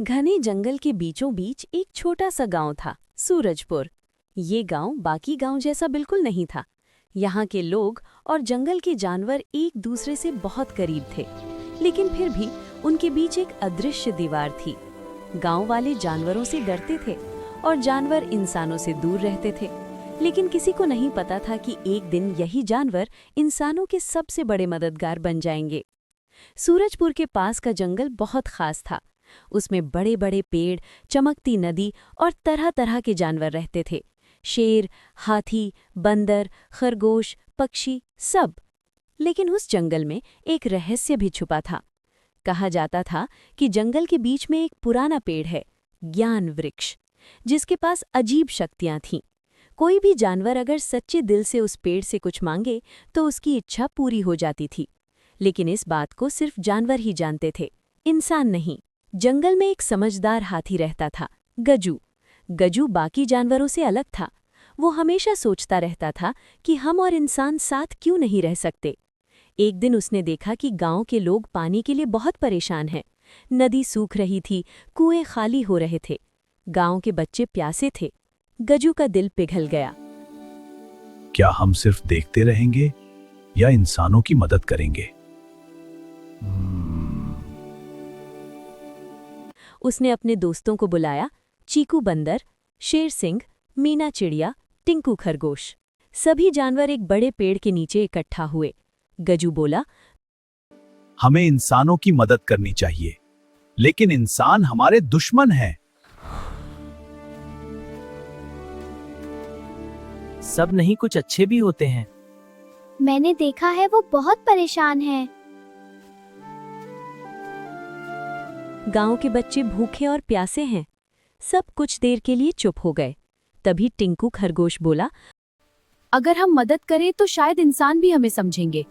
घने जंगल के बीचों बीच एक छोटा सा गांव था, सूरजपुर। ये गांव बाकी गांव जैसा बिल्कुल नहीं था। यहाँ के लोग और जंगल के जानवर एक दूसरे से बहुत करीब थे, लेकिन फिर भी उनके बीच एक अदृश्य दीवार थी। गांव वाले जानवरों से डरते थे और जानवर इंसानों से दूर रहते थे, लेकिन किसी को नहीं पता था कि एक दिन यही जानवर इंसानों के सबसे बड़े मददगार बन जाएंगे। सूरजपुर के पास का जंगल बहुत खास था। उसमें बड़े बड़े पेड़, चमकती नदी और तरह तरह के जानवर रहते थे। शेर, हाथी, बंदर, खरगोश, पक्षी, सब। लेकिन उस जंगल में एक रहस्य भी छुपा था। कहा जाता था कि जंगल के बीच में एक पुराना पेड़ है, ज्ञान वृक्ष, जिसके पास अजीब शक्तियां थीं। कोई भी जानवर अगर सच्चे दिल से उस पेड़ से कुछ मांगे तो उसकी इच्छा पूरी हो जाती थी। लेकिन इस बात को सिर्फ जानवर ही जानते थे, इंसान नहीं। जंगल में एक समझदार हाथी रहता था, गजू। गजू बाकी जानवरों से अलग था। वो हमेशा सोचता रहता था कि हम और इंसान साथ क्यों नहीं रह सकते। एक दिन उसने देखा कि गांव के लोग पानी के लिए बहुत परेशान हैं। नदी सूख रही थी, कुएं खाली हो रहे थे, गांव के बच्चे प्यासे थे। गजू का दिल पिघल गया। क्या हम सिर्फ देखते रहेंगे या इंसानों की मदद करेंगे? उसने अपने दोस्तों को बुलाया, चीकू बंदर, शेर सिंह, मीना चिड़िया, टिंकू खरगोश। सभी जानवर एक बड़े पेड़ के नीचे इकट्ठा हुए। गजू बोला, हमें इंसानों की मदद करनी चाहिए, लेकिन इंसान हमारे दुश्मन हैं। सब नहीं, कुछ अच्छे भी होते हैं। मैंने देखा है वो बहुत परेशान हैं। गांव के बच्चे भूखे और प्यासे हैं। सब कुछ देर के लिए चुप हो गए। तभी टिंकू खरगोश बोला, अगर हम मदद करें तो शायद इंसान भी हमें समझेंगे।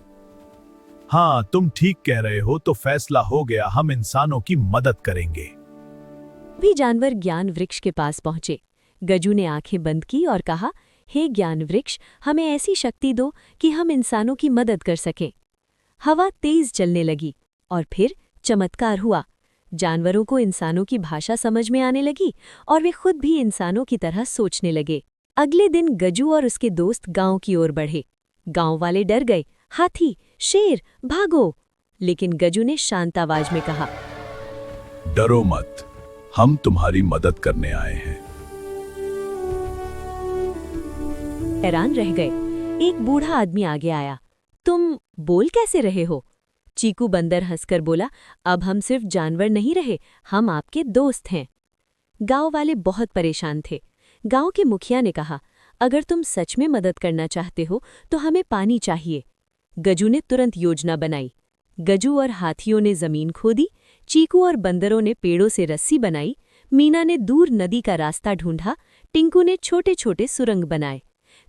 हाँ, तुम ठीक कह रहे हो, तो फैसला हो गया, हम इंसानों की मदद करेंगे। भी जानवर ज्ञान वृक्ष के पास पहुंचे। गजू ने आंखें बंद की और कहा, हे ज्ञान वृक्ष, हमें ऐसी शक्ति दो कि हम इंसानों की मदद कर सकें। हवा तेज चलने लगी और फिर चमत्कार हुआ। जानवरों को इंसानों की भाषा समझ में आने लगी और वे खुद भी इंसानों की तरह सोचने लगे। अगले दिन गजू और उसके दोस्त गांव की ओर बढ़े। गांव वाले डर गए, हाथी, शेर, भागो। लेकिन गजू ने शांत आवाज में कहा, डरो मत, हम तुम्हारी मदद करने आए हैं। हैरान रह गए। एक बूढ़ा आदमी आगे आया, तुम बोल कैसे रहे हो? चीकू बंदर हंसकर बोला, अब हम सिर्फ जानवर नहीं रहे, हम आपके दोस्त हैं। गांव वाले बहुत परेशान थे। गांव के मुखिया ने कहा, अगर तुम सच में मदद करना चाहते हो तो हमें पानी चाहिए। गजू ने तुरंत योजना बनाई। गजू और हाथियों ने जमीन खोदी, चीकू और बंदरों ने पेड़ों से रस्सी बनाई, मीना ने दूर नदी का रास्ता ढूंढा, टिंकू ने छोटे छोटे सुरंग बनाए।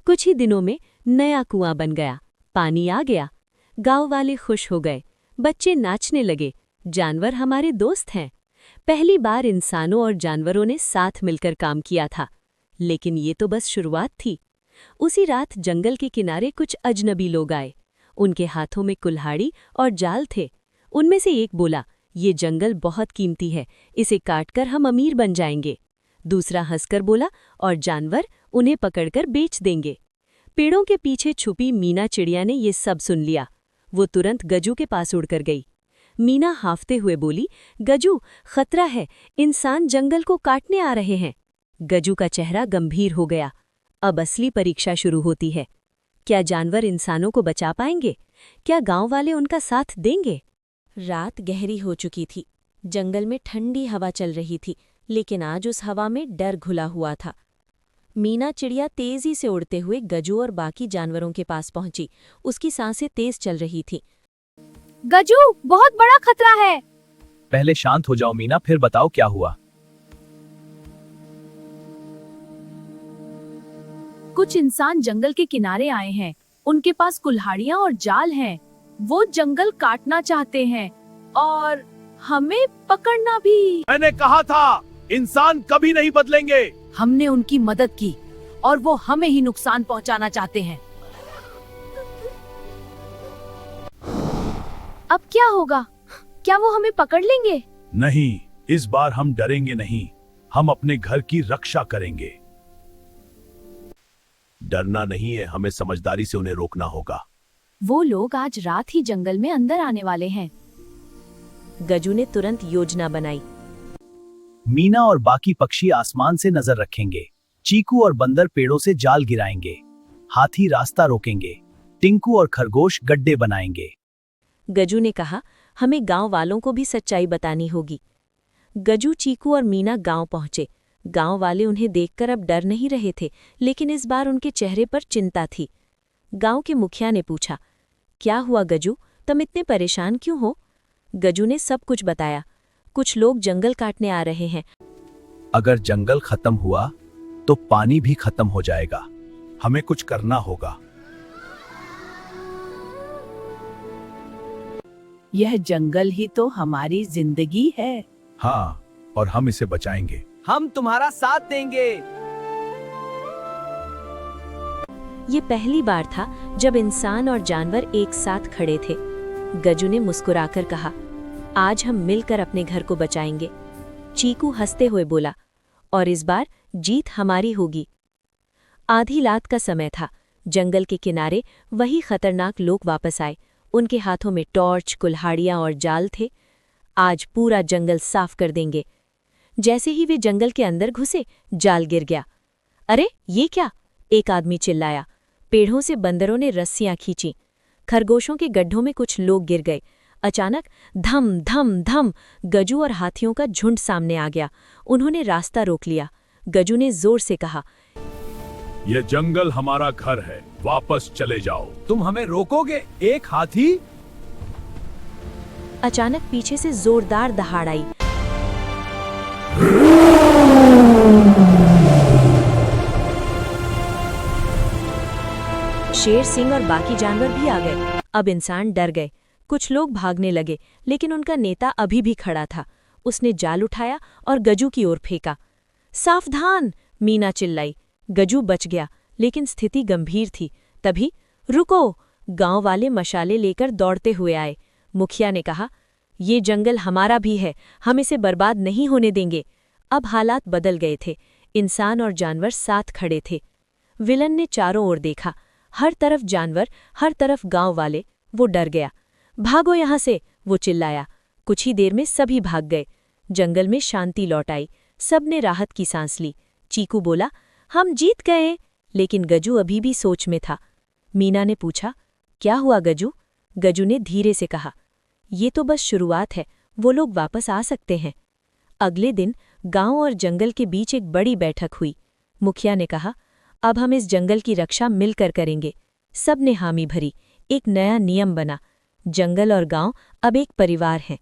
कुछ ही दिनों में नया कुआं बन गया, पानी आ गया। गांव वाले खुश हो गए, बच्चे नाचने लगे, जानवर हमारे दोस्त हैं। पहली बार इंसानों और जानवरों ने साथ मिलकर काम किया था। लेकिन ये तो बस शुरुआत थी। उसी रात जंगल के किनारे कुछ अजनबी लोग आए। उनके हाथों में कुल्हाड़ी और जाल थे। उनमें से एक बोला, ये जंगल बहुत कीमती है, इसे काटकर हम अमीर बन जाएंगे। दूसरा हंसकर बोला, और जानवर उन्हें पकड़कर बेच देंगे। पेड़ों के पीछे छुपी मीना चिड़िया ने ये सब सुन लिया। वो तुरंत गजू के पास उड़कर गई। मीना हाफते हुए बोली, गजू, खतरा है, इंसान जंगल को काटने आ रहे हैं। गजू का चेहरा गंभीर हो गया। अब असली परीक्षा शुरू होती है। क्या जानवर इंसानों को बचा पाएंगे? क्या गांव वाले उनका साथ देंगे? रात गहरी हो चुकी थी। जंगल में ठंडी हवा चल रही थी, लेकिन आज उस हवा में डर घुला हुआ था। मीना चिड़िया तेजी से उड़ते हुए गजू और बाकी जानवरों के पास पहुंची। उसकी सांसें तेज चल रही थीं। गजू, बहुत बड़ा खतरा है। पहले शांत हो जाओ मीना, फिर बताओ क्या हुआ। कुछ इंसान जंगल के किनारे आए हैं। उनके पास कुल्हाड़ियां और जाल हैं। वो जंगल काटना चाहते हैं और हमें पकड़ना भी। मैंने कहा था, इंसान कभी नहीं बदलेंगे। हमने उनकी मदद की और वो हमें ही नुकसान पहुंचाना चाहते हैं। अब क्या होगा? क्या वो हमें पकड़ लेंगे? नहीं, इस बार हम डरेंगे नहीं, हम अपने घर की रक्षा करेंगे। डरना नहीं है, हमें समझदारी से उन्हें रोकना होगा। वो लोग आज रात ही जंगल में अंदर आने वाले हैं। गजू ने तुरंत योजना बनाई। मीना और बाकी पक्षी आसमान से नजर रखेंगे, चीकू और बंदर पेड़ों से जाल गिराएंगे, हाथी रास्ता रोकेंगे, टिंकू और खरगोश गड्ढे बनाएंगे। गजू ने कहा, हमें गांव वालों को भी सच्चाई बतानी होगी। गजू, चीकू और मीना गांव पहुंचे। गांव वाले उन्हें देखकर अब डर नहीं रहे थे, लेकिन इस बार उनके चेहरे पर चिंता थी। गांव के मुखिया ने पूछा, क्या हुआ गजू, तुम इतने परेशान क्यों हो? गजू ने सब कुछ बताया। कुछ लोग जंगल काटने आ रहे हैं। अगर जंगल खत्म हुआ तो पानी भी खत्म हो जाएगा, हमें कुछ करना होगा। यह जंगल ही तो हमारी जिंदगी है। हाँ, और हम इसे बचाएंगे। हम तुम्हारा साथ देंगे। ये पहली बार था जब इंसान और जानवर एक साथ खड़े थे। गजू ने मुस्कुराकर कहा, आज हम मिलकर अपने घर को बचाएंगे। चीकू हंसते हुए बोला, और इस बार जीत हमारी होगी। आधी रात का समय था। जंगल के किनारे वही खतरनाक लोग वापस आए। उनके हाथों में टॉर्च, कुल्हाड़ियां और जाल थे। आज पूरा जंगल साफ कर देंगे। जैसे ही वे जंगल के अंदर घुसे, जाल गिर गया। अरे ये क्या? एक आदमी चिल्लाया। पेड़ों से बंदरों ने रस्सियां खींची। खरगोशों के गड्ढों में कुछ लोग गिर गए। अचानक धम धम धम गजू और हाथियों का झुंड सामने आ गया। उन्होंने रास्ता रोक लिया। गजू ने जोर से कहा, यह जंगल हमारा घर है, वापस चले जाओ। तुम हमें रोकोगे? एक हाथी? अचानक पीछे से जोरदार दहाड़ आई। शेर, सिंह और बाकी जानवर भी आ गए। अब इंसान डर गए। कुछ लोग भागने लगे, लेकिन उनका नेता अभी भी खड़ा था। उसने जाल उठाया और गजू की ओर फेंका। सावधान! मीना चिल्लाई। गजू बच गया, लेकिन स्थिति गंभीर थी। तभी, रुको! गांव वाले मशाले लेकर दौड़ते हुए आए। मुखिया ने कहा, ये जंगल हमारा भी है, हम इसे बर्बाद नहीं होने देंगे। अब हालात बदल गए थे। इंसान और जानवर साथ खड़े थे। विलन ने चारों ओर देखा। हर तरफ जानवर, हर तरफ गांव वाले। वो डर गया। भागो यहां से! वो चिल्लाया। कुछ ही देर में सभी भाग गए। जंगल में शांति लौट आई। सबने राहत की सांस ली। चीकू बोला, हम जीत गए। लेकिन गजू अभी भी सोच में था। मीना ने पूछा, क्या हुआ गजू? गजू ने धीरे से कहा, ये तो बस शुरुआत है, वो लोग वापस आ सकते हैं। अगले दिन गांव और जंगल के बीच एक बड़ी बैठक हुई। मुखिया ने कहा, अब हम इस जंगल की रक्षा मिलकर करेंगे। सबने हामी भरी। एक नया नियम बना। जंगल और गांव अब एक परिवार हैं।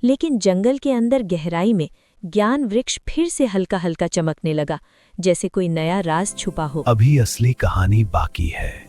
लेकिन जंगल के अंदर गहराई में ज्ञान वृक्ष फिर से हल्का हल्का चमकने लगा, जैसे कोई नया राज छुपा हो। अभी असली कहानी बाकी है।